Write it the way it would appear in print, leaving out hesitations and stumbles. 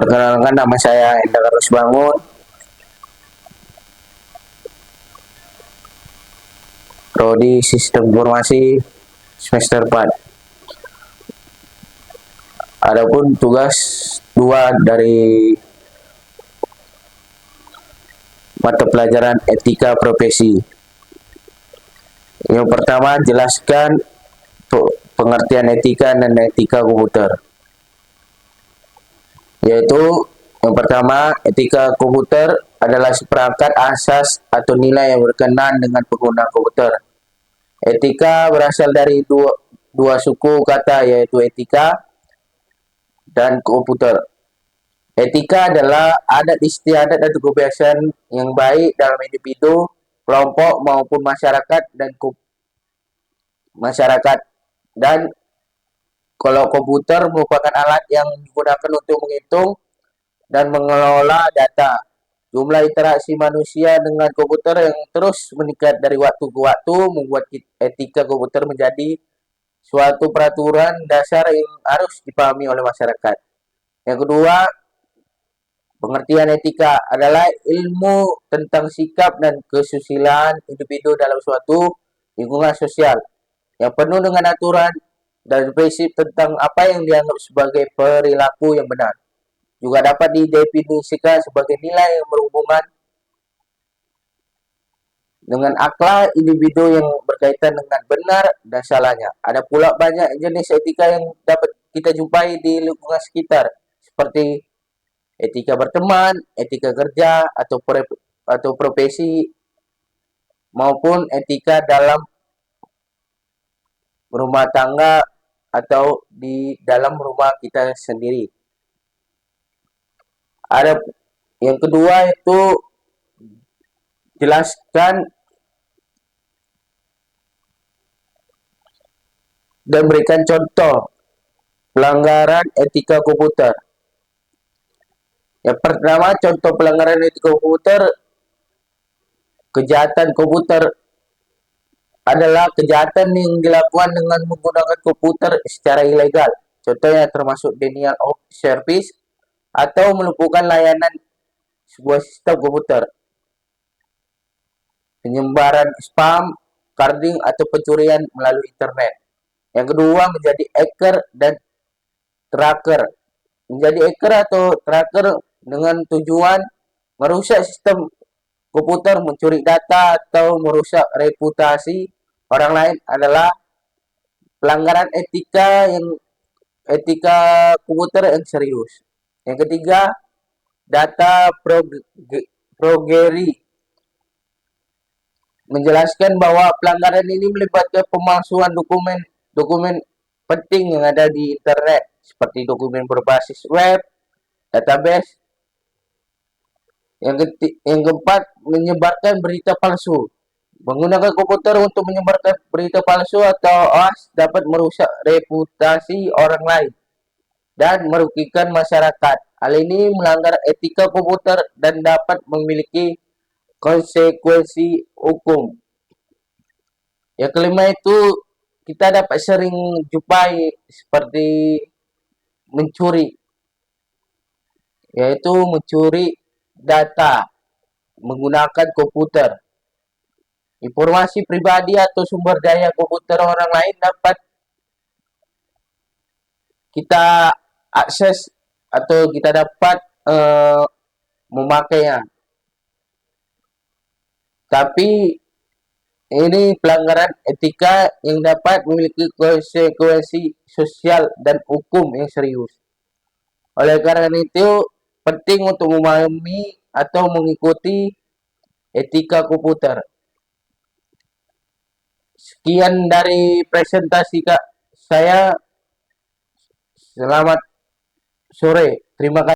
Perkenalkan, nama saya Enda Karus Bangun, Prodi Sistem Informasi semester 4. Adapun tugas 2 dari mata pelajaran etika profesi. Yang pertama, jelaskan pengertian etika dan etika komputer. Yaitu yang pertama, etika komputer adalah seperangkat asas atau nilai yang berkenaan dengan penggunaan komputer. Etika berasal dari dua suku kata, yaitu etika dan komputer. Etika adalah adat istiadat atau kebiasaan yang baik dalam individu, kelompok maupun masyarakat dan kalau komputer merupakan alat yang digunakan untuk menghitung dan mengelola data. Jumlah interaksi manusia dengan komputer yang terus meningkat dari waktu ke waktu membuat etika komputer menjadi suatu peraturan dasar yang harus dipahami oleh masyarakat. Yang kedua, pengertian etika adalah ilmu tentang sikap dan kesusilaan individu dalam suatu lingkungan sosial yang penuh dengan aturan dan prinsip tentang apa yang dianggap sebagai perilaku yang benar. Juga dapat didefinisikan sebagai nilai yang berhubungan dengan akhlak individu yang berkaitan dengan benar dan salahnya. Ada pula banyak jenis etika yang dapat kita jumpai di lingkungan sekitar, seperti etika berteman, etika kerja atau profesi, maupun etika dalam rumah tangga atau di dalam rumah kita sendiri. Ada yang kedua itu jelaskan dan berikan contoh pelanggaran etika komputer. Yang pertama, contoh pelanggaran etika komputer, kejahatan komputer adalah kejahatan yang dilakukan dengan menggunakan komputer secara ilegal. Contohnya termasuk denial of service atau melumpuhkan layanan sebuah sistem komputer, penyebaran spam, carding, atau pencurian melalui internet. Yang kedua, menjadi hacker dan tracker. Menjadi hacker atau tracker dengan tujuan merusak sistem komputer, mencuri data, atau merusak reputasi orang lain adalah pelanggaran etika komputer yang serius. Yang ketiga, data forgery. Menjelaskan bahwa pelanggaran ini melibatkan pemalsuan dokumen penting yang ada di internet, seperti dokumen berbasis web, database. Yang keempat, menyebarkan berita palsu. Menggunakan komputer untuk menyebarkan berita palsu atau hoax dapat merusak reputasi orang lain dan merugikan masyarakat. Hal ini melanggar etika komputer dan dapat memiliki konsekuensi hukum. Yang kelima itu kita dapat sering jumpai seperti mencuri, yaitu mencuri data menggunakan komputer. Informasi pribadi atau sumber daya komputer orang lain dapat kita akses atau kita dapat memakainya. Tapi ini pelanggaran etika yang dapat memiliki konsekuensi sosial dan hukum yang serius. Oleh karena itu, penting untuk memahami atau mengikuti etika komputer. Sekian dari presentasi saya. Selamat sore. Terima kasih.